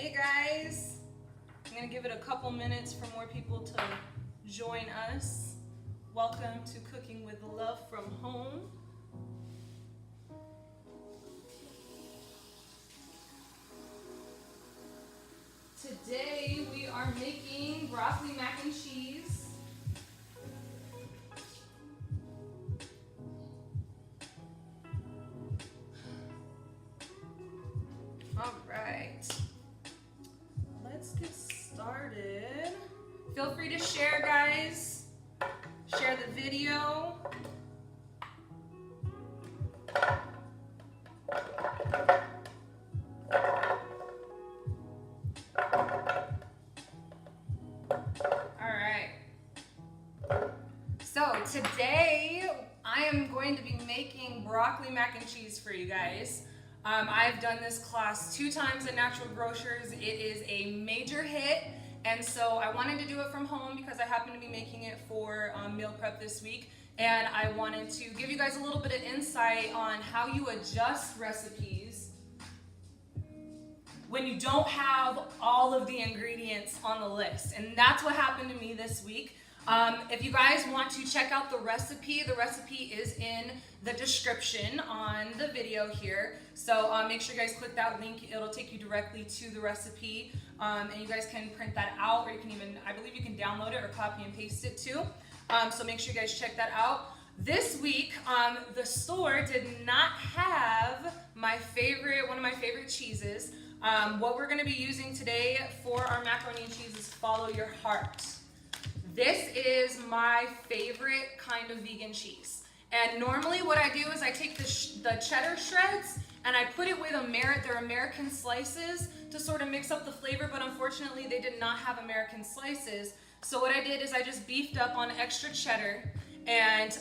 Hey guys, I'm gonna give it a couple minutes for more people to join us. Welcome to Cooking with Love from Home. Today we are making broccoli mac and cheese. All right, let's get started. Feel free to share, guys. Share the video. All right. So today I am going to be making broccoli mac and cheese for you guys. I've done this class 2 times at Natural Grocers. It is a major hit, and so I wanted to do it from home because I happen to be making it for meal prep this week, and I wanted to give you guys a little bit of insight on how you adjust recipes when you don't have all of the ingredients on the list. And that's what happened to me this week. If you guys want to check out the recipe is in the description on the video here. So make sure you guys click that link. It'll take you directly to the recipe. And you guys can print that out, or you can even, I believe you can download it or copy and paste it too. So make sure you guys check that out. This week, the store did not have one of my favorite cheeses. What we're gonna be using today for our macaroni and cheese is Follow Your Heart. This is my favorite kind of vegan cheese. And normally what I do is I take the cheddar shreds and I put it with their American slices to sort of mix up the flavor, but unfortunately they did not have American slices. So what I did is I just beefed up on extra cheddar, and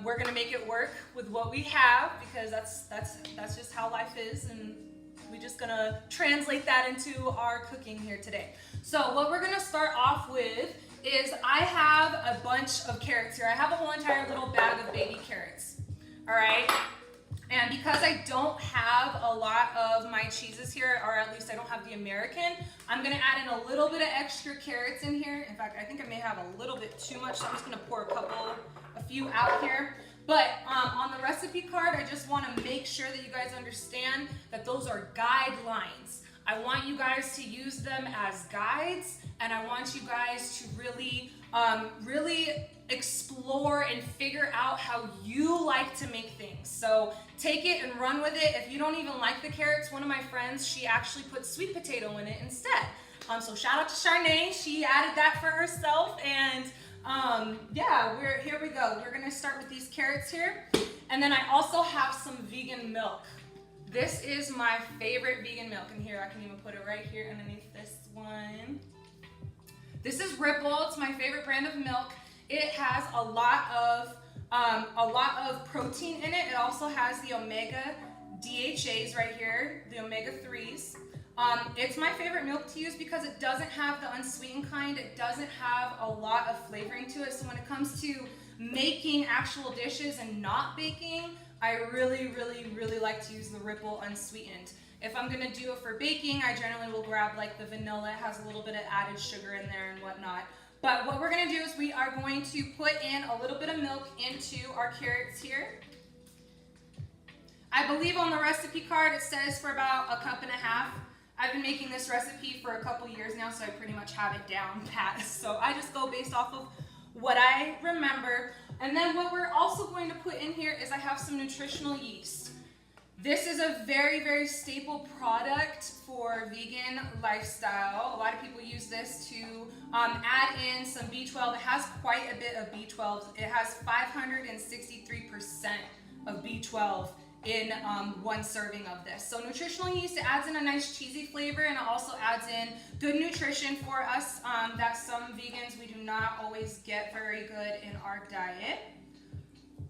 we're gonna make it work with what we have, because that's just how life is, and we're just gonna translate that into our cooking here today. So what we're gonna start off with is I have a bunch of carrots here. I have a whole entire little bag of baby carrots, all right? And because I don't have a lot of my cheeses here, or at least I don't have the American, I'm gonna add in a little bit of extra carrots in here. In fact, I think I may have a little bit too much, so I'm just gonna pour a few out here. But on the recipe card, I just wanna make sure that you guys understand that those are guidelines. I want you guys to use them as guides, and I want you guys to really explore and figure out how you like to make things. So take it and run with it. If you don't even like the carrots, one of my friends, she actually put sweet potato in it instead. So shout out to Charnay, she added that for herself, and yeah, here we go. We're gonna start with these carrots here, and then I also have some vegan milk. This is my favorite vegan milk, and here, I can even put it right here underneath this one. This is Ripple. It's my favorite brand of milk. It has a lot of protein in it. It also has the omega DHAs right here, the omega 3s. It's my favorite milk to use because it doesn't have the unsweetened kind. It doesn't have a lot of flavoring to it. So when it comes to making actual dishes and not baking, I really like to use the Ripple unsweetened. If I'm gonna do it for baking, I generally will grab like the vanilla. It has a little bit of added sugar in there and whatnot. But what we're gonna do is we are going to put in a little bit of milk into our carrots here. I believe on the recipe card it says for about 1.5 cups. I've been making this recipe for a couple years now, so I pretty much have it down pat. So I just go based off of what I remember. And then what we're also going to put in here is I have some nutritional yeast. This is a very staple product for vegan lifestyle. A lot of people use this to add in some B12. It has quite a bit of B12. It has 563% of B12 in one serving of this. So nutritional yeast, it adds in a nice cheesy flavor, and it also adds in good nutrition for us that some vegans, we do not always get very good in our diet.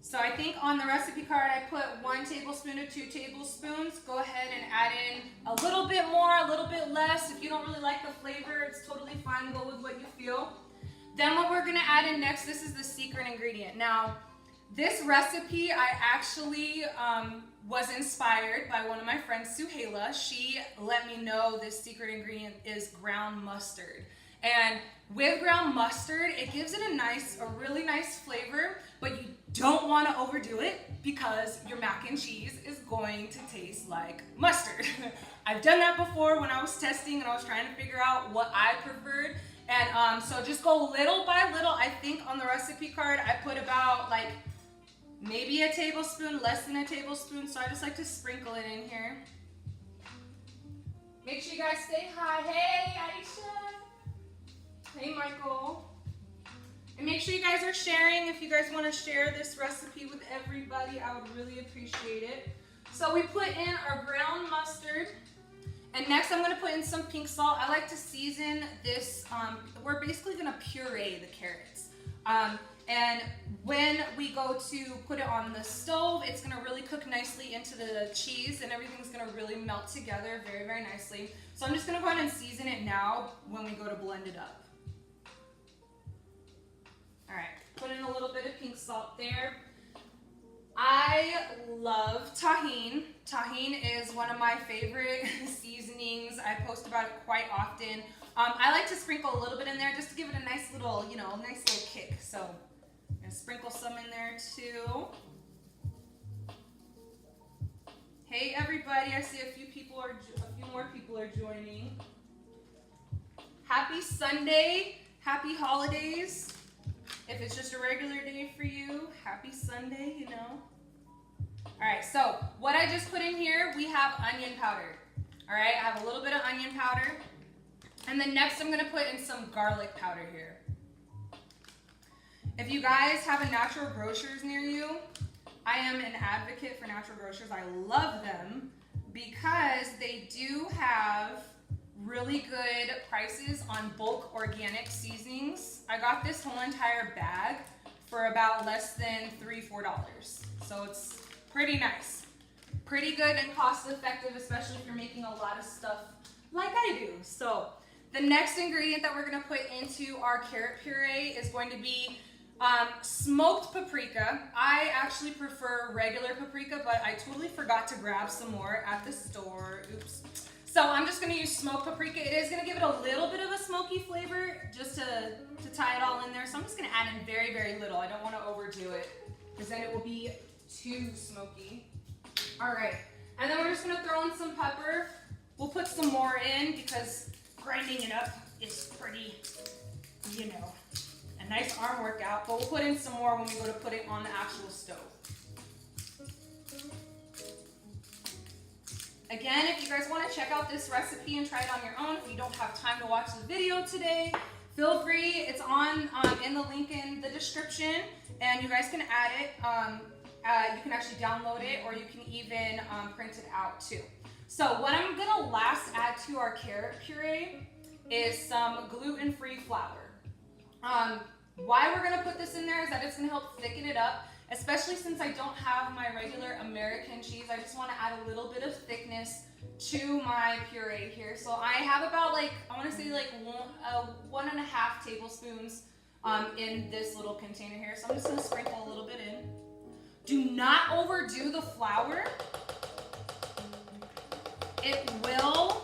So I think on the recipe card I put 1 tablespoon to 2 tablespoons. Go ahead and add in a little bit more, a little bit less. If you don't really like the flavor, it's totally fine. Go with what you feel. Then what we're gonna add in next, this is the secret ingredient. Now, this recipe I actually was inspired by one of my friends, Suhaila. She let me know this secret ingredient is ground mustard. And with ground mustard, it gives it a really nice flavor, but you don't want to overdo it because your mac and cheese is going to taste like mustard. I've done that before when I was testing and I was trying to figure out what I preferred. And so just go little by little. I think on the recipe card, I put about like maybe a tablespoon, less than a tablespoon. So I just like to sprinkle it in here. Make sure you guys say hi. Hey, Aisha. Hey, Michael. And make sure you guys are sharing. If you guys want to share this recipe with everybody, I would really appreciate it. So we put in our ground mustard. And next I'm going to put in some pink salt. I like to season this. We're basically going to puree the carrots. And when we go to put it on the stove, it's going to really cook nicely into the cheese and everything's going to really melt together very, very nicely. So I'm just going to go ahead and season it now when we go to blend it up. All right, put in a little bit of pink salt there. I love Tajín. Tajín is one of my favorite seasonings. I post about it quite often. I like to sprinkle a little bit in there just to give it a nice little, nice little kick. So I'm gonna sprinkle some in there too. Hey everybody, I see a few more people are joining. Happy Sunday, happy holidays. If it's just a regular day for you, happy Sunday, All right, so what I just put in here, we have onion powder. All right, I have a little bit of onion powder. And then next I'm gonna put in some garlic powder here. If you guys have a natural grocers near you, I am an advocate for natural grocers. I love them because they do have really good prices on bulk organic seasonings. I got this whole entire bag for about less than $3-4. So it's pretty nice. Pretty good and cost effective, especially if you're making a lot of stuff like I do. So the next ingredient that we're gonna put into our carrot puree is going to be smoked paprika. I actually prefer regular paprika, but I totally forgot to grab some more at the store. Oops. So I'm just gonna use smoked paprika. It is gonna give it a little bit of a smoky flavor just to tie it all in there. So I'm just gonna add in very, very little. I don't wanna overdo it because then it will be too smoky. All right, and then we're just gonna throw in some pepper. We'll put some more in because grinding it up is pretty, a nice arm workout, but we'll put in some more when we go to put it on the actual stove. Again, if you guys want to check out this recipe and try it on your own, if you don't have time to watch the video today, feel free. It's on in the link in the description, and you guys can add it. You can actually download it, or you can even print it out too. So what I'm gonna last add to our carrot puree is some gluten-free flour. Why we're gonna put this in there is that it's gonna help thicken it up. Especially since I don't have my regular American cheese, I just want to add a little bit of thickness to my puree here. So I have about I want to say 1.5 tablespoons in this little container here. So I'm just going to sprinkle a little bit in. Do not overdo the flour. It will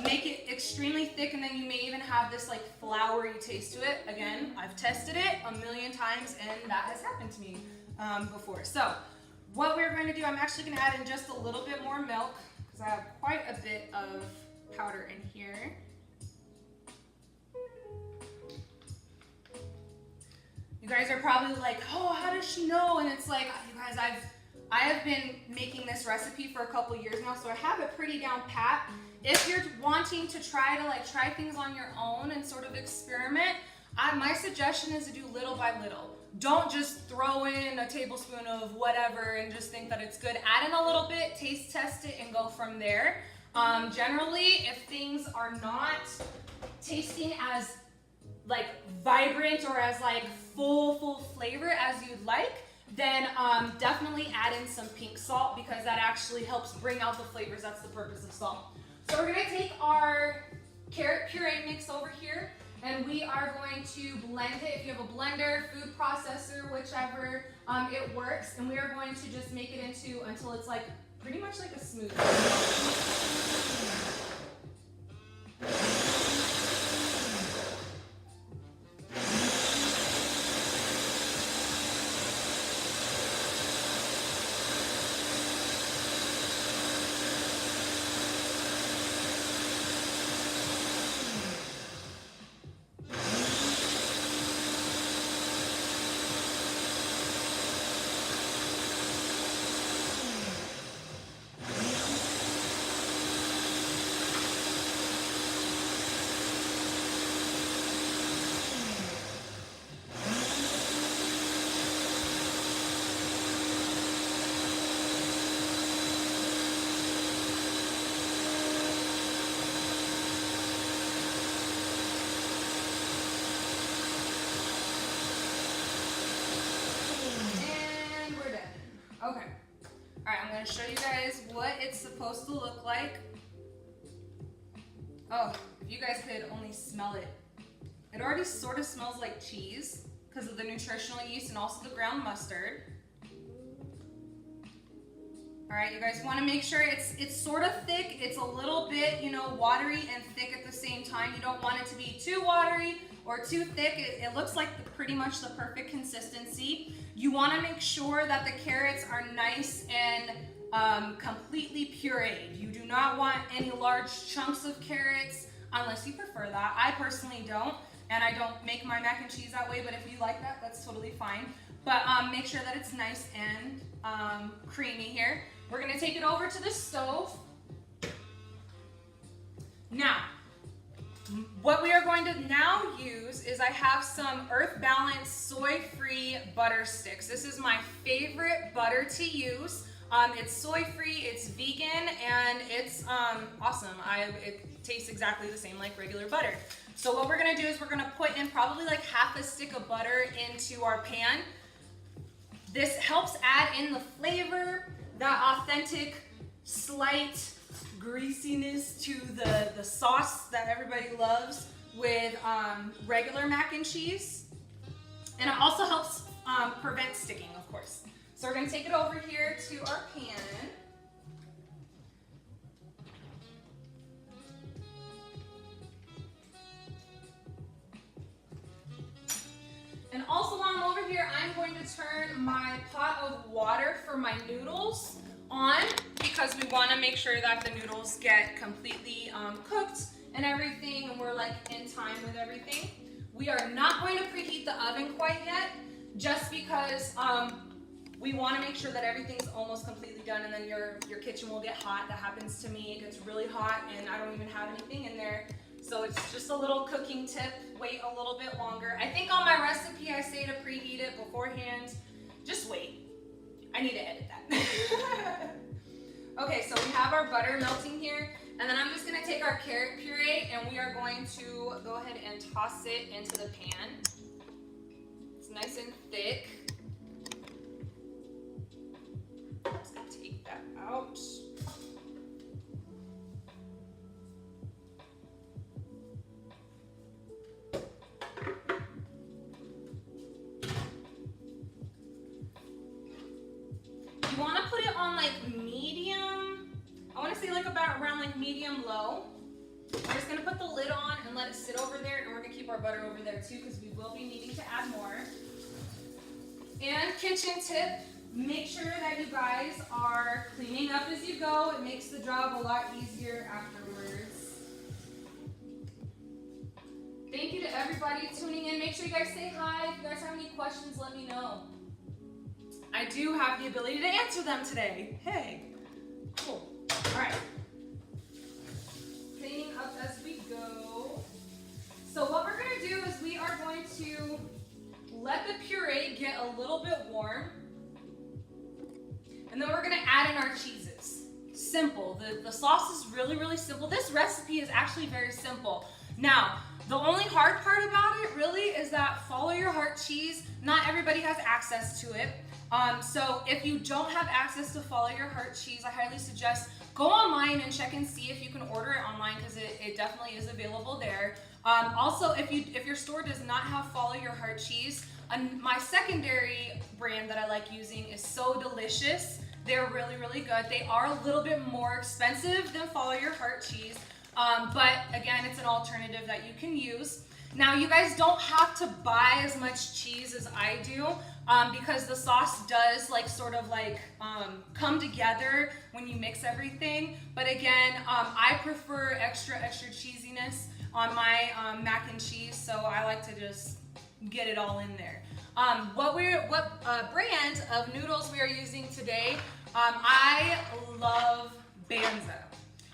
make it extremely thick, and then you may even have this floury taste to it. Again, I've tested it a million times and that has happened to me before. So what we're going to do, I'm actually going to add in just a little bit more milk because I have quite a bit of powder in here. You guys are probably like, oh, how does she know? And it's like, you guys, I have been making this recipe for a couple years now, so I have it pretty down pat. If you're wanting to try things on your own and sort of experiment, my suggestion is to do little by little. Don't just throw in a tablespoon of whatever and just think that it's good. Add in a little bit, taste test it, and go from there. Generally, if things are not tasting as vibrant or as full flavor as you'd like, then definitely add in some pink salt because that actually helps bring out the flavors. That's the purpose of salt. So we're gonna take our carrot puree mix over here, And we are going to blend it. If you have a blender, food processor, whichever, it works. And we are going to just make it into until it's like pretty much like a smoothie. Okay. All right, I'm going to show you guys what it's supposed to look like. Oh, if you guys could only smell it. It already sort of smells like cheese because of the nutritional yeast and also the ground mustard. All right, you guys want to make sure it's sort of thick. It's a little bit, watery and thick at the same time. You don't want it to be too watery or too thick. It looks like pretty much the perfect consistency. You want to make sure that the carrots are nice and completely pureed. You do not want any large chunks of carrots unless you prefer that. I personally don't, and I don't make my mac and cheese that way, but if you like that, that's totally fine. But make sure that it's nice and creamy here. We're gonna take it over to the stove. Now, what we are going to now use is I have some Earth Balance soy-free butter sticks. This is my favorite butter to use. It's soy-free, it's vegan, and it's awesome. It tastes exactly the same like regular butter. So what we're gonna do is we're gonna put in probably like half a stick of butter into our pan. This helps add in the flavor, that authentic, slight greasiness to the sauce that everybody loves with regular mac and cheese. And it also helps prevent sticking, of course. So we're gonna take it over here to our pan. And also while I'm over here, I'm going to turn my pot of water for my noodles on because we want to make sure that the noodles get completely cooked and everything, and we're like in time with everything. We are not going to preheat the oven quite yet, just because we want to make sure that everything's almost completely done, and then your kitchen will get hot. That happens to me. It gets really hot and I don't even have anything in there. So it's just a little cooking tip. Wait a little bit longer. I think on my recipe I say to preheat it beforehand. Just wait. I need to edit that. Okay, so we have our butter melting here, and then I'm just gonna take our carrot puree and we are going to go ahead and toss it into the pan. It's nice and thick. Just gonna take that out. You want to put it on like medium, I want to say like around like medium low. We're just going to put the lid on and let it sit over there, and we're going to keep our butter over there too because we will be needing to add more. And kitchen tip, make sure that you guys are cleaning up as you go. It makes the job a lot easier afterwards. Thank you to everybody tuning in. Make sure you guys say hi. If you guys have any questions, let me know. I do have the ability to answer them today. Hey, cool. All right. Cleaning up as we go. So what we're gonna do is we are going to let the puree get a little bit warm. And then we're gonna add in our cheeses. Simple, the sauce is really, really simple. This recipe is actually very simple. Now, the only hard part about it really is that follow your heart cheese. Not everybody has access to it. So if you don't have access to follow your heart cheese, I highly suggest go online and check and see if you can order it online, because it definitely is available there. Also, if your store does not have Follow Your Heart cheese, my secondary brand that I like using is So Delicious. They're really, really good. They are a little bit more expensive than Follow Your Heart cheese, but again, it's an alternative that you can use. Now, you guys don't have to buy as much cheese as I do, because the sauce does come together when you mix everything. But again, I prefer extra cheesiness on my mac and cheese, so I like to just get it all in there. What brand of noodles we are using today? I love Banza.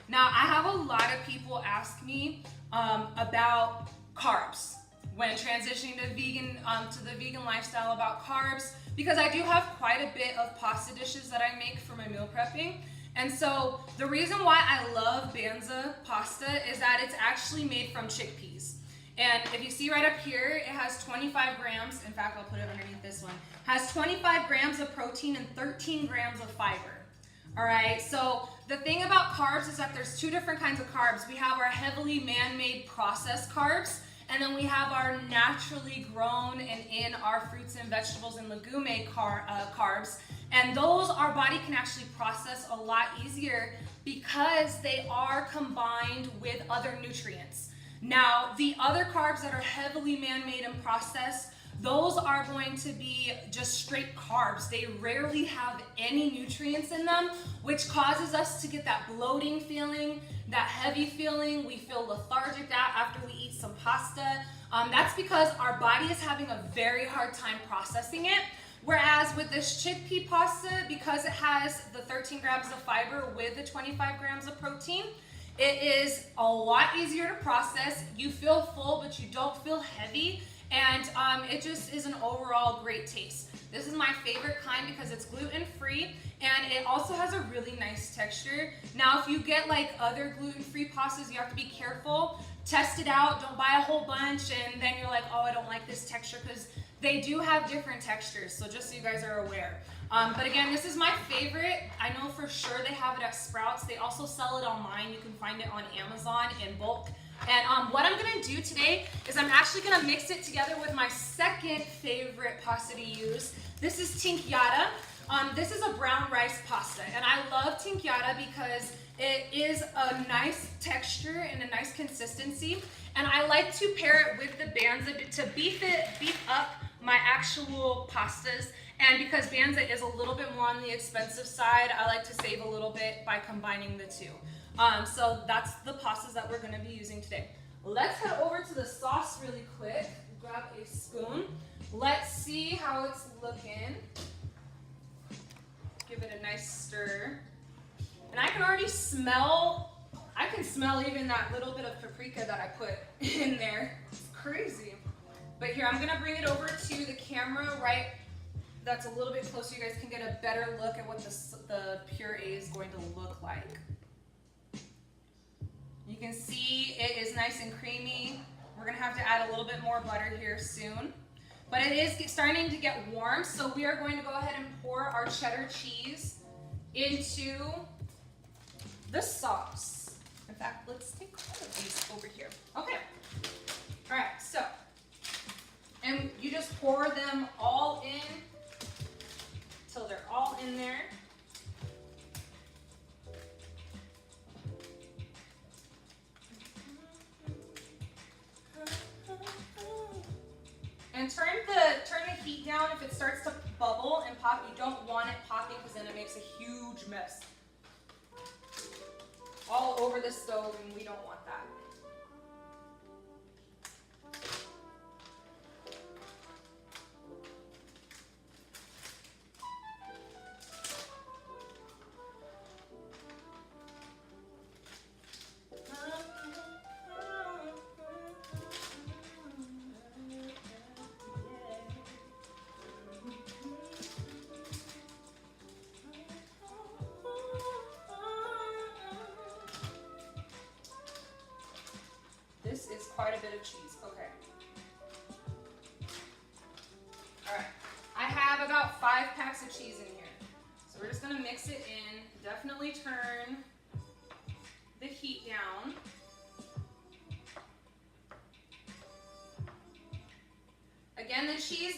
Now, I have a lot of people ask me about carbs when transitioning to the vegan lifestyle, about carbs, because I do have quite a bit of pasta dishes that I make for my meal prepping. And so the reason why I love Banza pasta is that it's actually made from chickpeas. And if you see right up here, it has 25 grams. In fact, I'll put it underneath this one. Has 25 grams of protein and 13 grams of fiber. All right, so the thing about carbs is that there's two different kinds of carbs. We have our heavily man-made processed carbs, and then we have our naturally grown and in our fruits and vegetables and legume carbs. And those our body can actually process a lot easier because they are combined with other nutrients. Now, the other carbs that are heavily man-made and processed, those are going to be just straight carbs. They rarely have any nutrients in them, which causes us to get that bloating feeling, that heavy feeling. We feel lethargic after we eat some pasta. That's because our body is having a very hard time processing it. Whereas with this chickpea pasta, because it has the 13 grams of fiber with the 25 grams of protein, it is a lot easier to process. You feel full, but you don't feel heavy. And it just is an overall great taste. This is my favorite kind because it's gluten-free, and it also has a really nice texture. Now, if you get like other gluten-free pastas, you have to be careful. Test it out. Don't buy a whole bunch and then you're like, oh, I don't like this texture, because they do have different textures. So just so you guys are aware. But again, this is my favorite. I know for sure they have it at Sprouts. They also sell it online. You can find it on Amazon in bulk. And what I'm gonna do today is I'm actually gonna mix it together with my second favorite pasta to use. This is tinkyada. This is a brown rice pasta, and I love tinkyada because it is a nice texture and a nice consistency. And I like to pair it with the Banza to beef up my actual pastas. And because Banza is a little bit more on the expensive side, I like to save a little bit by combining the two. So that's the pastas that we're gonna be using today. Let's head over to the sauce really quick. Grab a spoon. Let's see how it's looking. Give it a nice stir. And I can already smell, even that little bit of paprika that I put in there. It's crazy. But here, I'm gonna bring it over to the camera right that's a little bit closer. You guys can get a better look at what the puree is going to look like. You can see it is nice and creamy. We're gonna have to add a little bit more butter here soon. But it is starting to get warm, so we are going to go ahead and pour our cheddar cheese into the sauce. In fact, let's take one of these over here. Okay. All right, so, and you just pour them all in till they're all in there. And turn the heat down if it starts to bubble and pop. You don't want it popping because then it makes a huge mess all over the stove, and we don't want that. This is quite a bit of cheese. Okay. All right. I have about 5 packs of cheese in here. So we're just going to mix it in. Definitely turn heat down. Again, the cheese,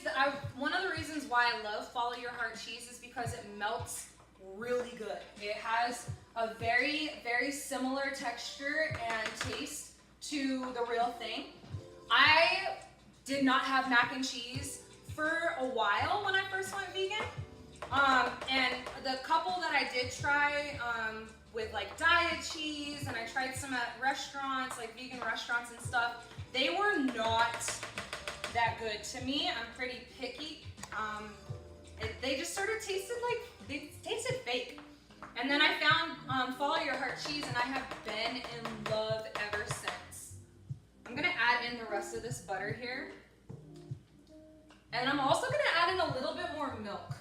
one of the reasons why I love Follow Your Heart cheese is because it melts really good. It has a very, very similar texture and taste to the real thing. I did not have mac and cheese for a while when I first went vegan. And the couple that I did try with like diet cheese, and I tried some at restaurants, like vegan restaurants and stuff, they were not that good to me. I'm pretty picky. They just sort of tasted like, they tasted fake. And then I found Follow Your Heart cheese, and I have been in love ever since. I'm gonna add in the rest of this butter here. And I'm also gonna add in a little bit more milk.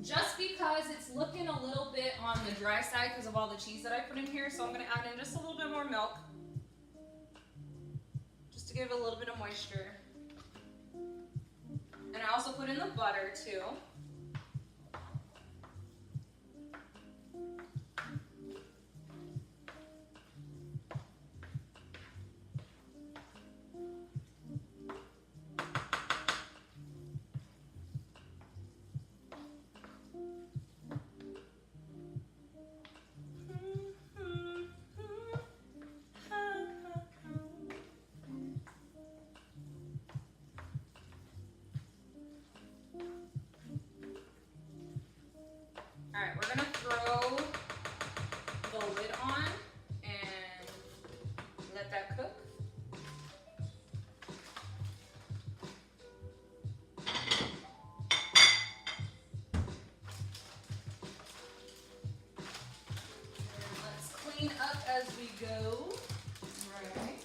Just because it's looking a little bit on the dry side because of all the cheese that I put in here, so I'm gonna add in just a little bit more milk. Just to give it a little bit of moisture. And I also put in the butter too. Alright, we're gonna throw the lid on and let that cook. And let's clean up as we go. Right.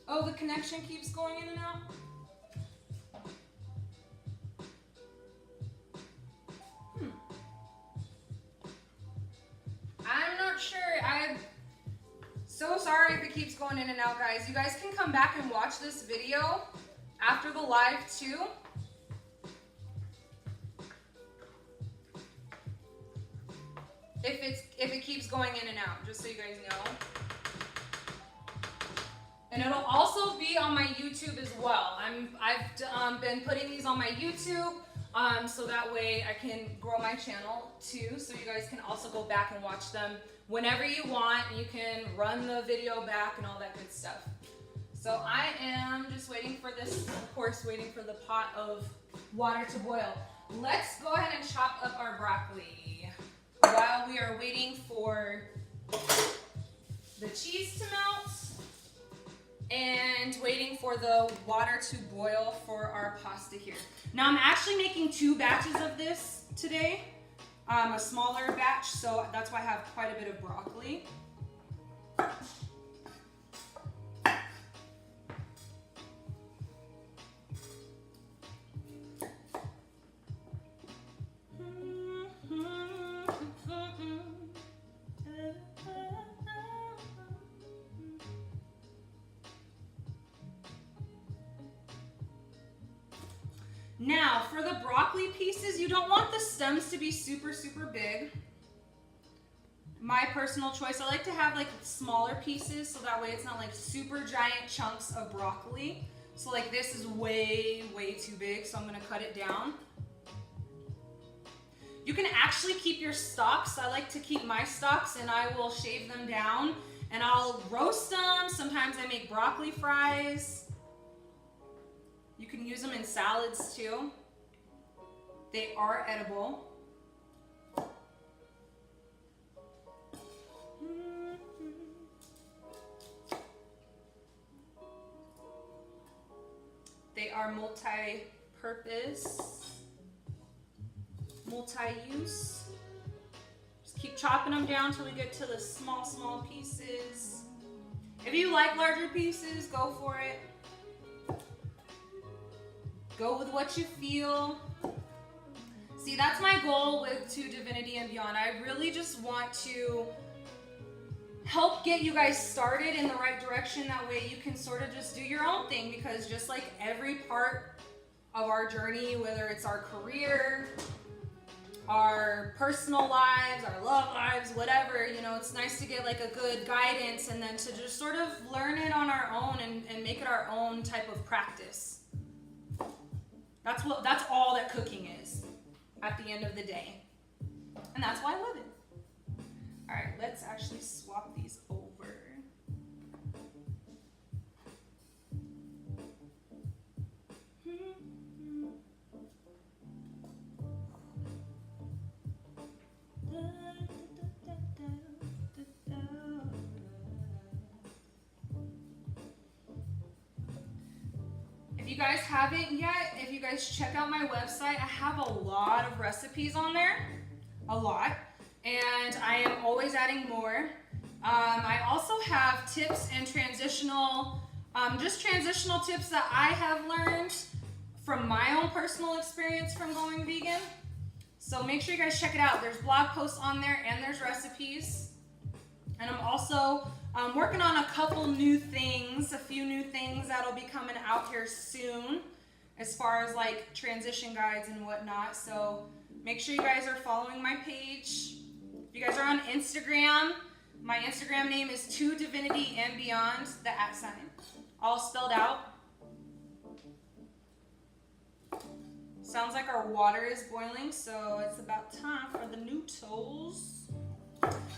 Oh, the connection keeps going in and out? So sorry if it keeps going in and out, guys. You guys can come back and watch this video after the live too. If it keeps going in and out, just so you guys know. And it'll also be on my YouTube as well. I've been putting these on my YouTube, so that way I can grow my channel too, so you guys can also go back and watch them whenever you want. You can run the video back and all that good stuff. So I am just waiting for this, of course, waiting for the pot of water to boil. Let's go ahead and chop up our broccoli while we are waiting for the cheese to melt and waiting for the water to boil for our pasta here. Now I'm actually making 2 batches of this today. A smaller batch, so that's why I have quite a bit of broccoli. Now, for the broccoli pieces, you don't want the stems to be super, super big. My personal choice, I like to have like smaller pieces so that way it's not like super giant chunks of broccoli. So like this is way, way too big, so I'm gonna cut it down. You can actually keep your stalks. I like to keep my stalks and I will shave them down and I'll roast them. Sometimes I make broccoli fries. You can use them in salads too. They are edible. They are multi-purpose, multi-use. Just keep chopping them down till we get to the small, small pieces. If you like larger pieces, go for it. Go with what you feel. See, that's my goal with To Divinity and Beyond. I really just want to help get you guys started in the right direction. That way you can sort of just do your own thing, because just like every part of our journey, whether it's our career, our personal lives, our love lives, whatever, you know, it's nice to get like a good guidance and then to just sort of learn it on our own and make it our own type of practice. That's all that cooking is at the end of the day. And that's why I love it. All right, let's actually swap these over. If you guys haven't yet, if you guys check out my website, I have a lot of recipes on there, a lot, and I am always adding more. I also have tips and transitional tips that I have learned from my own personal experience from going vegan. So make sure you guys check it out. There's blog posts on there and there's recipes. And I'm also working on a few new things that'll be coming out here soon as far as like transition guides and whatnot. So make sure you guys are following my page. If you guys are on Instagram, my Instagram name is @2divinityandbeyond, the @, all spelled out. Sounds like our water is boiling, so it's about time for the noodles.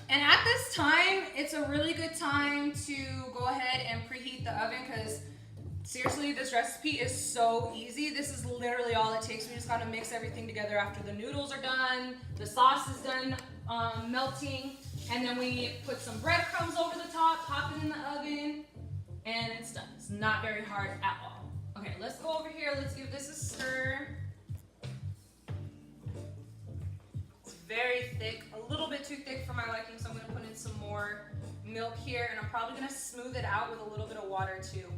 And at this time, it's a really good time to go ahead and preheat the oven because seriously, this recipe is so easy. This is literally all it takes. We just gotta mix everything together after the noodles are done, the sauce is done melting, and then we put some breadcrumbs over the top, pop it in the oven, and it's done. It's not very hard at all. Okay, let's go over here. Let's give this a stir. Very thick, a little bit too thick for my liking, so I'm going to put in some more milk here, and I'm probably going to smooth it out with a little bit of water too.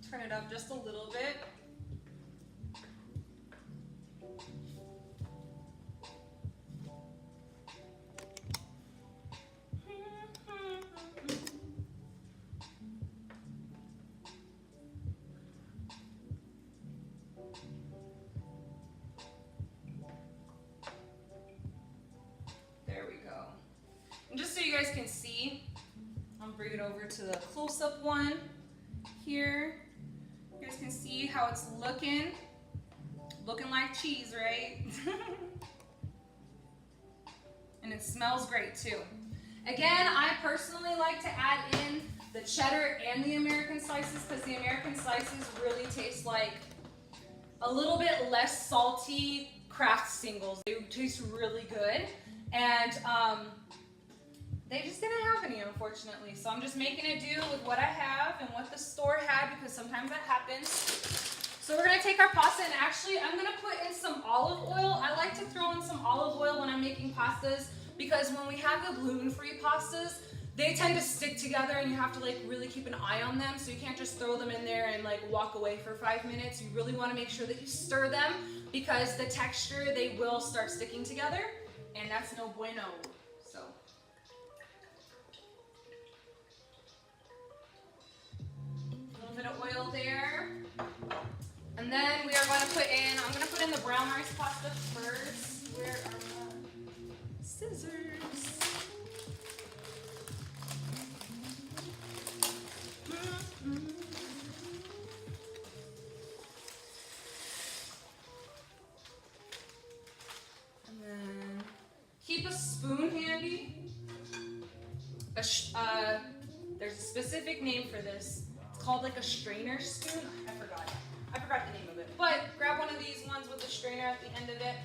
Turn it up just a little bit. There we go. And just so you guys can see, I'll bring it over to the close-up one here. You guys can see how it's looking like cheese, right? And it smells great too. Again, I personally like to add in the cheddar and the American slices because the American slices really taste like a little bit less salty Kraft singles. They taste really good, and they just didn't have any, unfortunately. So I'm just making it do with what I have and what the store had because sometimes that happens. So we're gonna take our pasta and actually I'm gonna put in some olive oil. I like to throw in some olive oil when I'm making pastas because when we have the gluten-free pastas, they tend to stick together and you have to like really keep an eye on them. So you can't just throw them in there and like walk away for 5 minutes. You really wanna make sure that you stir them because the texture, they will start sticking together and that's no bueno. So. Bit of oil there. And then we are going to put in, I'm going to put in the brown rice pasta first. Where are my scissors? And then keep a spoon handy. There's a specific name for this. Called like a strainer spoon. I forgot the name of it. But grab one of these ones with a strainer at the end of it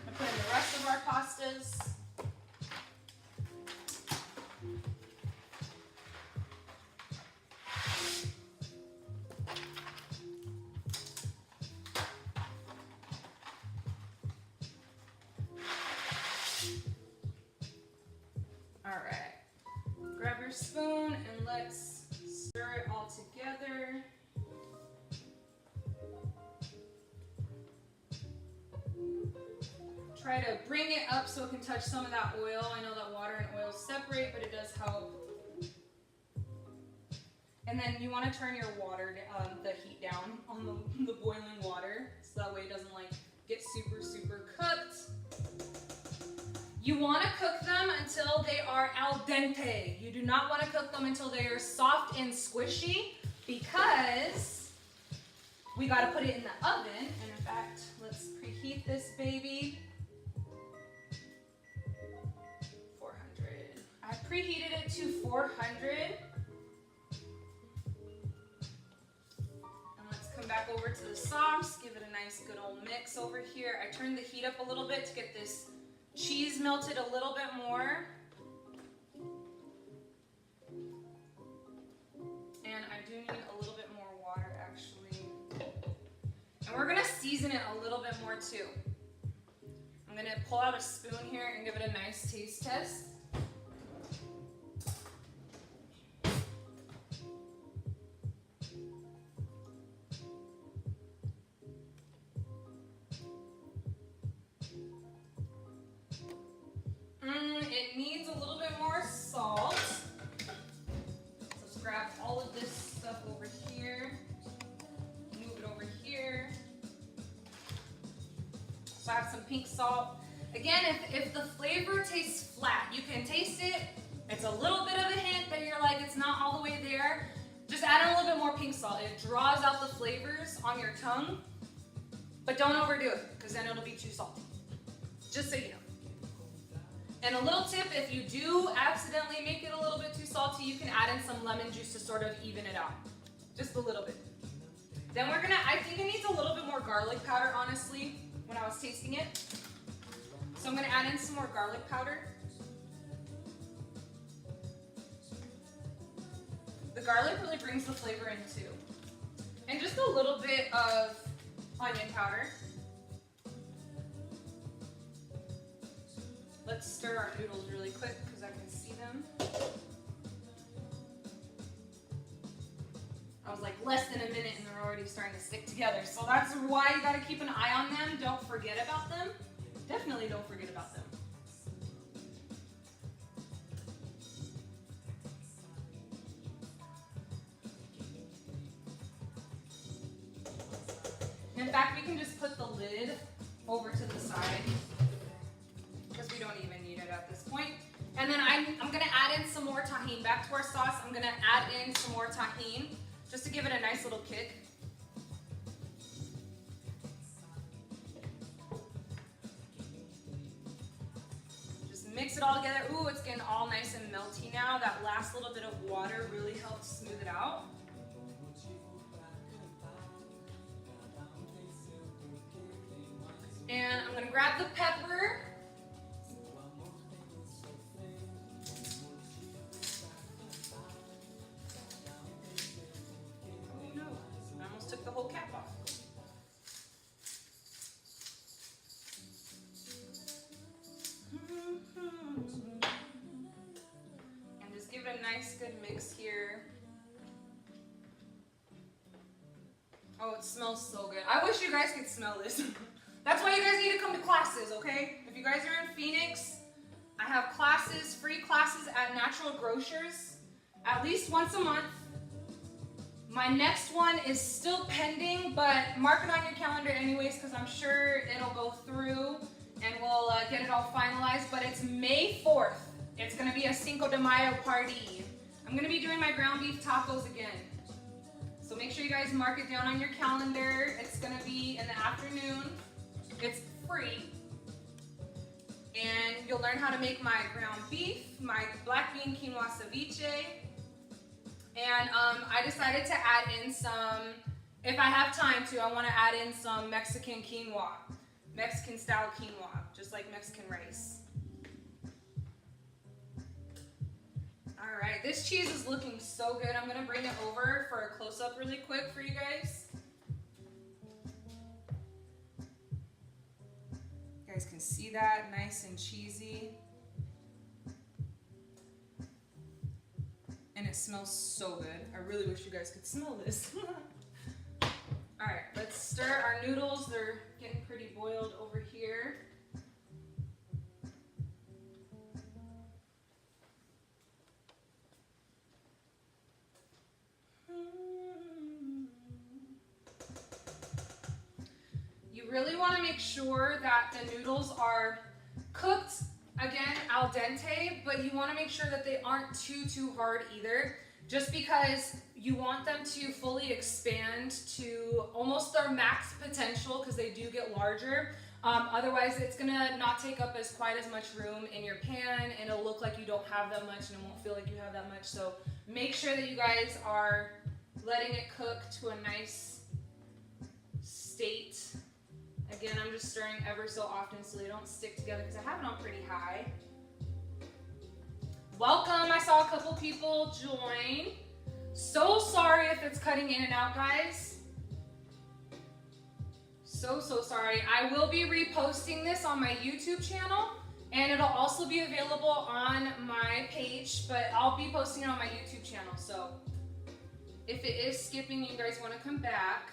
and put in the rest of our pastas. All right, grab your spoon and let's stir it all together. Try to bring it up so it can touch some of that oil. I know that water and oil separate, but it does help. And then you want to turn your water, the heat down on the boiling water, so that way it doesn't like get super, super cooked. You want to cook them until they are al dente. You do not want to cook them until they are soft and squishy, because we got to put it in the oven. And in fact, let's preheat this baby. 400. I preheated it to 400. Back over to the sauce, give it a nice good old mix over here. I turned the heat up a little bit to get this cheese melted a little bit more. And I do need a little bit more water actually. And we're gonna season it a little bit more too. I'm gonna pull out a spoon here and give it a nice taste test. It needs a little bit more salt. So let's grab all of this stuff over here, move it over here. So I have some pink salt. Again, if the flavor tastes flat, you can taste it. It's a little bit of a hint that you're like, it's not all the way there. Just add in a little bit more pink salt. It draws out the flavors on your tongue, but don't overdo it, because then it'll be too salty. Just so you know. And a little tip, if you do accidentally make it a little bit too salty, you can add in some lemon juice to sort of even it out. Just a little bit. Then we're gonna, I think it needs a little bit more garlic powder, honestly, when I was tasting it. So I'm gonna add in some more garlic powder. The garlic really brings the flavor in too. And just a little bit of onion powder. Let's stir our noodles really quick because I can see them. I was like less than a minute and they're already starting to stick together. So that's why you gotta keep an eye on them. Don't forget about them. Definitely don't forget about them. In fact, we can just put the lid over to the side, because we don't even need it at this point. And then I'm gonna add in some more tahini. Back to our sauce, I'm gonna add in some more tahini, just to give it a nice little kick. Just mix it all together. Ooh, it's getting all nice and melty now. That last little bit of water really helps smooth it out. And I'm gonna grab the pepper. Oh no, I almost took the whole cap off. And just give it a nice good mix here. Oh, it smells so good. I wish you guys could smell this. That's why you guys need to come to classes, okay? If you guys are in Phoenix, I have classes, free classes at Natural Grocers, at least once a month. My next one is still pending, but mark it on your calendar anyways, because I'm sure it'll go through and we'll get it all finalized. But it's May 4th. It's gonna be a Cinco de Mayo party. I'm gonna be doing my ground beef tacos again. So make sure you guys mark it down on your calendar. It's gonna be in the afternoon. It's free, and you'll learn how to make my ground beef, my black bean quinoa ceviche, and I decided to add in some, if I have time to, I want to add in some Mexican quinoa, Mexican style quinoa, just like Mexican rice. All right, this cheese is looking so good. I'm gonna bring it over for a close-up really quick for you guys. You guys can see that, nice and cheesy. it smells so good. I really wish you guys could smell this. All right, let's stir our noodles. They're getting pretty boiled over here. You really want to make sure that the noodles are cooked, again, al dente, but you want to make sure that they aren't too hard either, just because you want them to fully expand to almost their max potential, because they do get larger. Otherwise, it's going to not take up quite as much room in your pan, and it'll look like you don't have that much, and it won't feel like you have that much. So make sure that you guys are letting it cook to a nice state. Again, I'm just stirring ever so often so they don't stick together, because I have it on pretty high. Welcome, I saw a couple people join. So sorry if it's cutting in and out, guys. So sorry. I will be reposting this on my YouTube channel, and it'll also be available on my page, but I'll be posting it on my YouTube channel. So if it is skipping, you guys want to come back.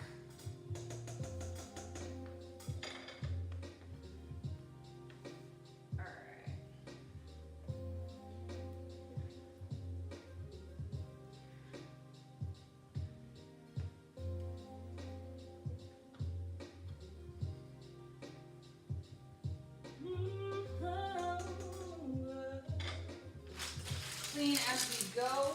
Clean as we go.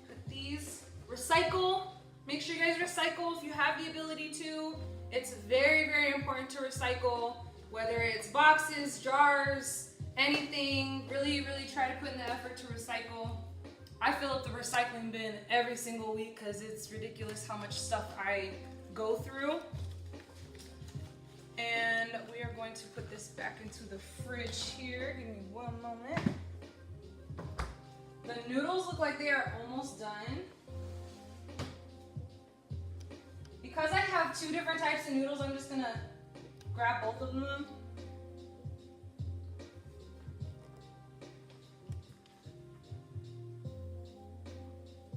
Put these, recycle. Make sure you guys recycle if you have the ability to. It's very important to recycle, whether it's boxes, jars, anything. Really try to put in the effort to recycle. I fill up the recycling bin every single week because it's ridiculous how much stuff I go through. And we are going to put this back into the fridge here. Give me one moment. The noodles look like they are almost done. Because I have two different types of noodles, I'm just gonna grab both of them.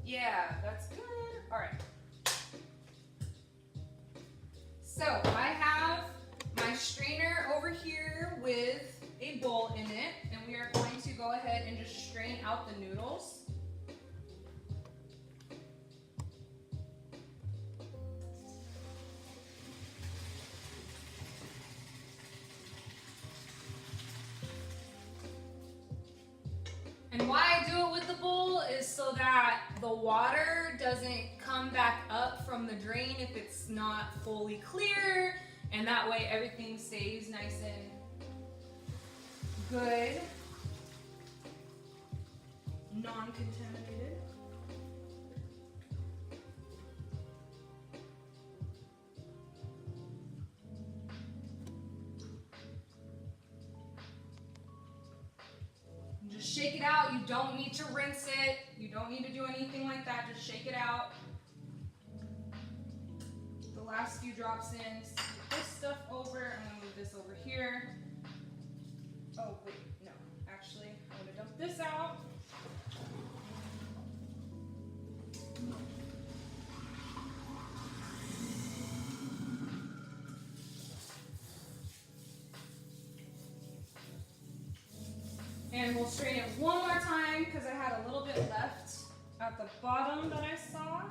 Yeah, that's good. All right. So I have my strainer over here with a bowl in it, and we are going to go ahead and just strain out the noodles. And why I do it with the bowl is so that the water doesn't come back up from the drain if it's not fully clear, and that way everything stays nice and good, non-contaminated. Just shake it out. You don't need to rinse it. You don't need to do anything like that. Just shake it out. The last few drops in. Move this stuff over. I'm going to move this over here. Oh, wait. No. Actually, I'm going to dump this out. And we'll strain it one more time because I had a little bit left at the bottom that I saw.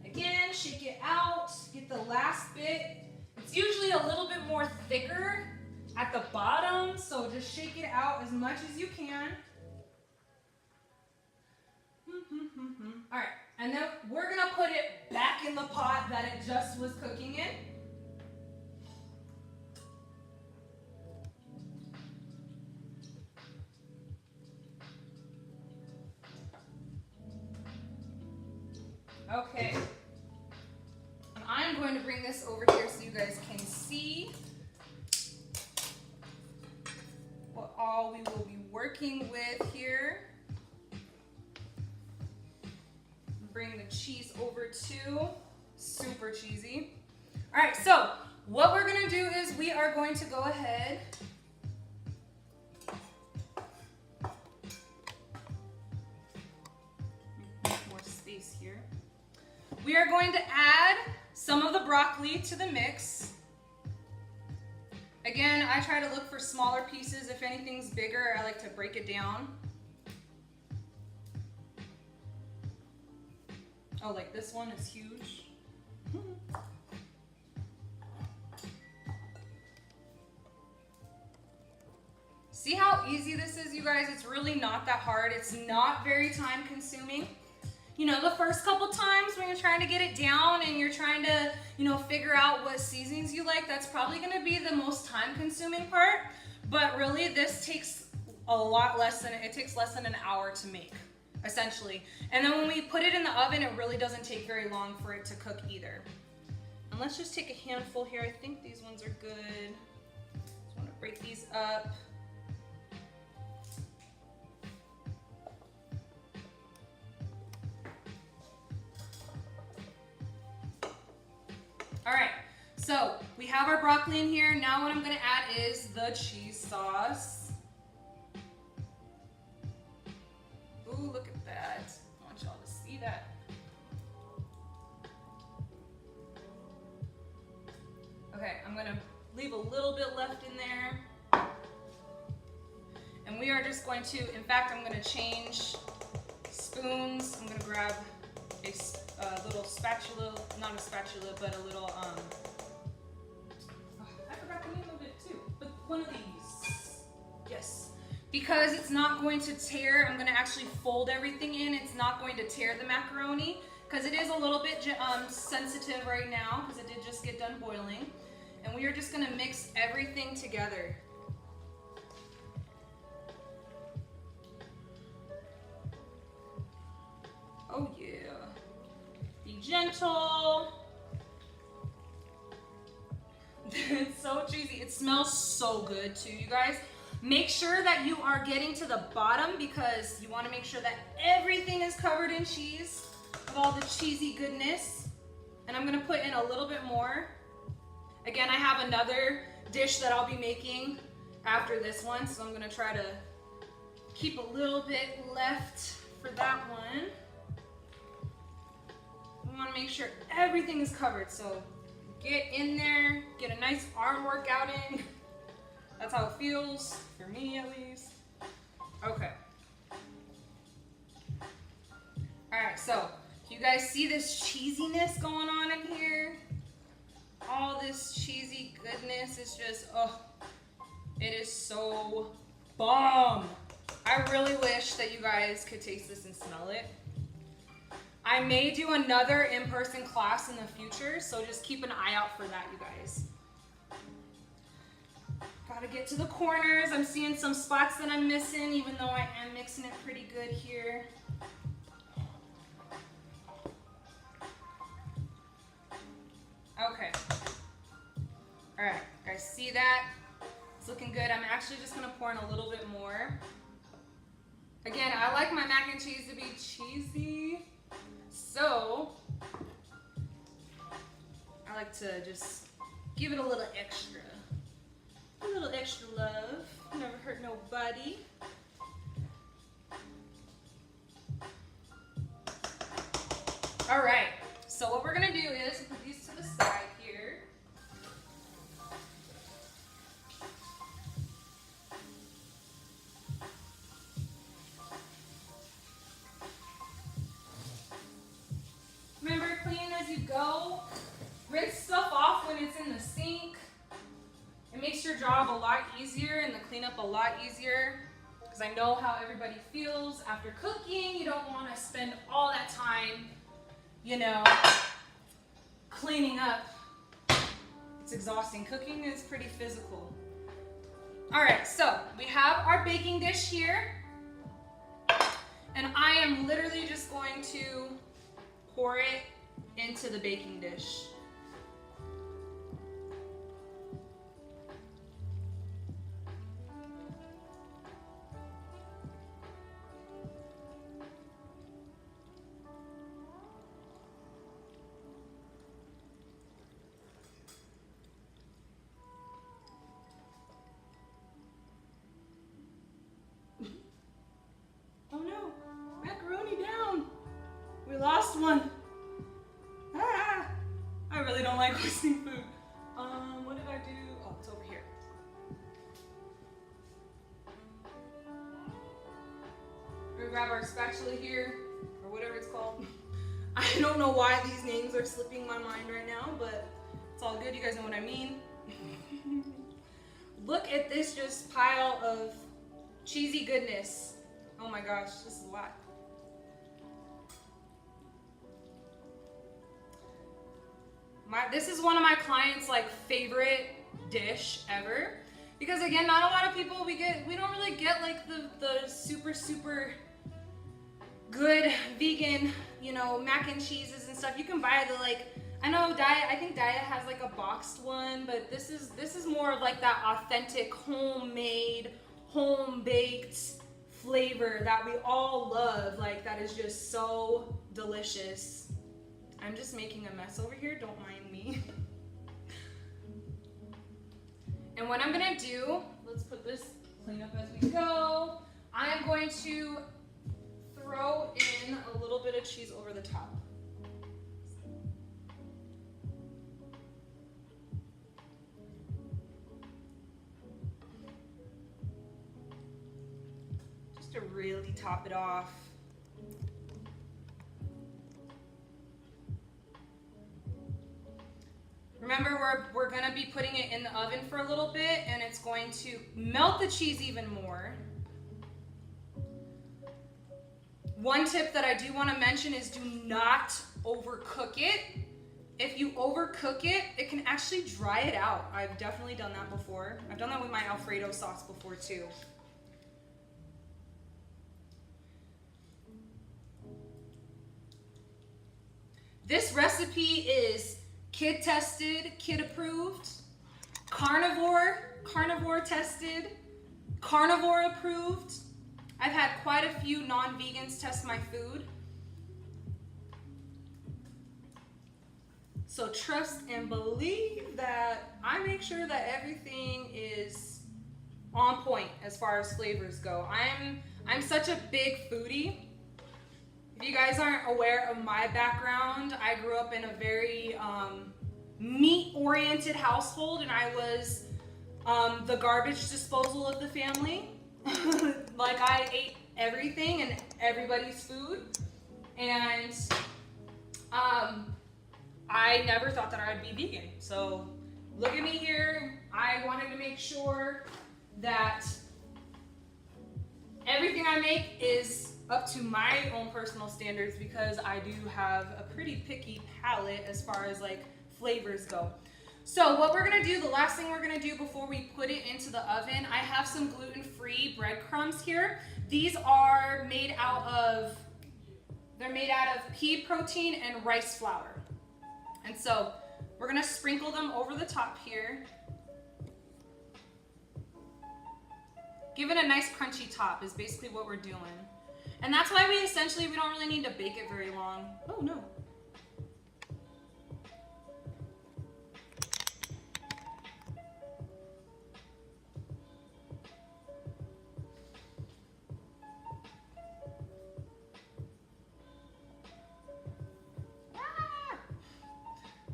Again, shake it out, get the last bit. It's usually a little bit more thicker at the bottom, so just shake it out as much as you can. All right, and then we're gonna put it back in the pot that it just was cooking in. Okay, and I'm going to bring this over here so you guys can see. all we will be working with here. Bring the cheese over too. Super cheesy. All right, so what we're gonna do is we are going to go ahead more space here. We are going to add some of the broccoli to the mix. Again, I try to look for smaller pieces. If anything's bigger, I like to break it down. Oh, like this one is huge. See how easy this is, you guys? It's really not that hard. It's not very time consuming. You know, the first couple times when you're trying to get it down and you're trying to, you know, figure out what seasonings you like, that's probably gonna be the most time consuming part. But really, this takes a lot less than, it takes less than an hour to make, essentially. And then when we put it in the oven, it really doesn't take very long for it to cook either. And let's just take a handful here. I think these ones are good. Just wanna break these up. All right, so we have our broccoli in here. Now what I'm gonna add is the cheese sauce. Ooh, look at that. I want y'all to see that. Okay, I'm gonna leave a little bit left in there. And we are just going to, in fact, I'm gonna change spoons. I'm gonna grab a little spatula, not a spatula, but a little, I forgot the name of it too, but one of these. Yes. Because it's not going to tear, I'm gonna actually fold everything in. It's not going to tear the macaroni, because it is a little bit sensitive right now, because it did just get done boiling. And we are just gonna mix everything together. Oh yeah. Be gentle. It's so cheesy. It smells so good too, you guys. Make sure that you are getting to the bottom, because you want to make sure that everything is covered in cheese, with all the cheesy goodness. And I'm going to put in a little bit more. Again, I have another dish that I'll be making after this one, so I'm going to try to keep a little bit left for that one. We want to make sure everything is covered, so get in there, get a nice arm workout in. That's how it feels, for me at least. Okay. All right, so you guys see this cheesiness going on in here? All this cheesy goodness is just, oh, it is so bomb. I really wish that you guys could taste this and smell it. I may do another in-person class in the future, so just keep an eye out for that, you guys. Gotta get to the corners. I'm seeing some spots that I'm missing, even though I am mixing it pretty good here. Okay. All right, guys, see that? It's looking good. I'm actually just gonna pour in a little bit more. Again, I like my mac and cheese to be cheesy. So, I like to just give it a little extra. A little extra love. Never hurt nobody. All right, so what we're gonna do is put these to the side here. Remember, clean as you go. Rinse stuff off when it's in the sink. It makes your job a lot easier and the cleanup a lot easier, because I know how everybody feels after cooking. You don't want to spend all that time, you know, cleaning up. It's exhausting. Cooking is pretty physical. All right, so we have our baking dish here, and I am literally just going to pour it into the baking dish. wasting food. What did I do? Oh, it's over here. We're gonna grab our spatula here, or whatever it's called. I don't know why these names are slipping my mind right now, but it's all good. You guys know what I mean. Look at this just pile of cheesy goodness. Oh my gosh, this is a lot. This is one of my clients' like favorite dish ever, because again, not a lot of people we don't really get like the super good vegan, you know, mac and cheeses and stuff. You can buy the like, I know I think Daiya has like a boxed one, but this is more of like that authentic homemade, home baked flavor that we all love. Like that is just so delicious. I'm just making a mess over here, don't mind me. And what I'm gonna do, let's put this clean up as we go. I'm going to throw in a little bit of cheese over the top. Just to really top it off. Remember, we're gonna be putting it in the oven for a little bit, and it's going to melt the cheese even more. One tip that I do want to mention is do not overcook it. If you overcook it, it can actually dry it out. I've definitely done that before. I've done that with my Alfredo sauce before too. This recipe is kid tested, kid approved, carnivore tested, carnivore approved. I've had quite a few non-vegans test my food. So trust and believe that I make sure that everything is on point as far as flavors go. I'm such a big foodie. If you guys aren't aware of my background, I grew up in a very meat-oriented household, and I was the garbage disposal of the family. Like I ate everything and everybody's food, and I never thought that I'd be vegan. So look at me here. I wanted to make sure that everything I make is up to my own personal standards, because I do have a pretty picky palate as far as like flavors go. So what we're gonna do, the last thing we're gonna do before we put it into the oven, I have some gluten-free breadcrumbs here. These are made out of pea protein and rice flour. And so we're gonna sprinkle them over the top here. Give it a nice crunchy top is basically what we're doing. And that's why we don't really need to bake it very long. Oh no.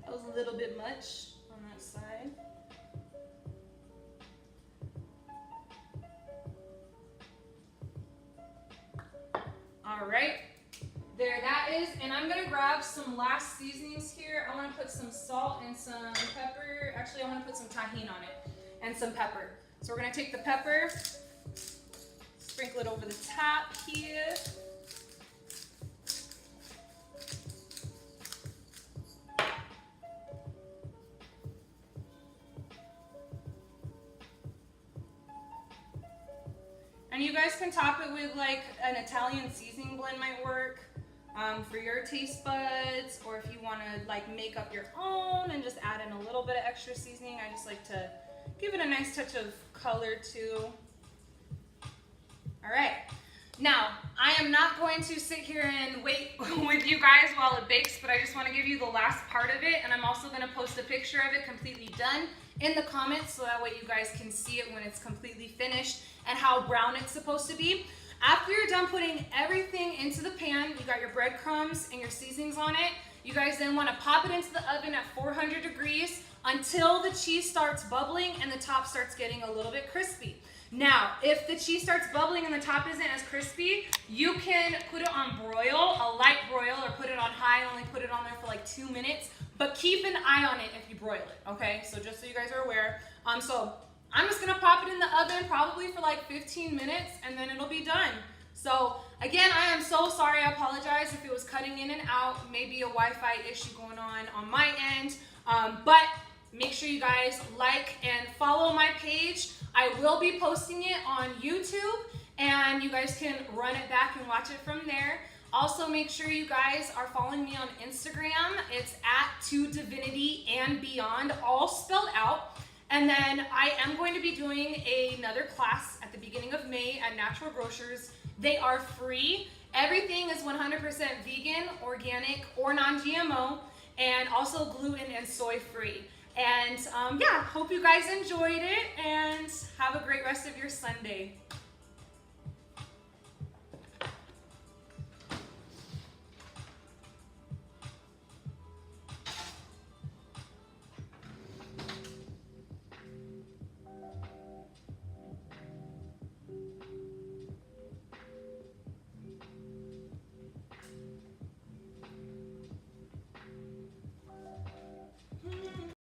That was a little bit much on that side. All right, there that is. And I'm gonna grab some last seasonings here. I wanna put some salt and some pepper. Actually, I wanna put some tahini on it and some pepper. So we're gonna take the pepper, sprinkle it over the top here. And you guys can top it with like an Italian seasoning blend might work for your taste buds, or if you want to like make up your own and just add in a little bit of extra seasoning. I just like to give it a nice touch of color too. All right, now I am not going to sit here and wait with you guys while it bakes, but I just want to give you the last part of it, and I'm also going to post a picture of it completely done in the comments, so that way you guys can see it when it's completely finished and how brown it's supposed to be. After you're done putting everything into the pan, you got your breadcrumbs and your seasonings on it, You guys then want to pop it into the oven at 400 degrees until the cheese starts bubbling and the top starts getting a little bit crispy. Now, if the cheese starts bubbling and the top isn't as crispy, you can put it on broil, a light broil, or put it on high, only put it on there for like 2 minutes, but keep an eye on it if you broil it, okay? So just so you guys are aware. So I'm just gonna pop it in the oven probably for like 15 minutes and then it'll be done. So again, I am so sorry, I apologize if it was cutting in and out, maybe a Wi-Fi issue going on my end, but make sure you guys like and follow my page. I will be posting it on YouTube and you guys can run it back and watch it from there. Also, make sure you guys are following me on Instagram. It's @2divinity_and_beyond, all spelled out. And then I am going to be doing another class at the beginning of May at Natural Grocers. They are free. Everything is 100% vegan, organic, or non-GMO, and also gluten and soy free. And yeah, hope you guys enjoyed it and have a great rest of your Sunday.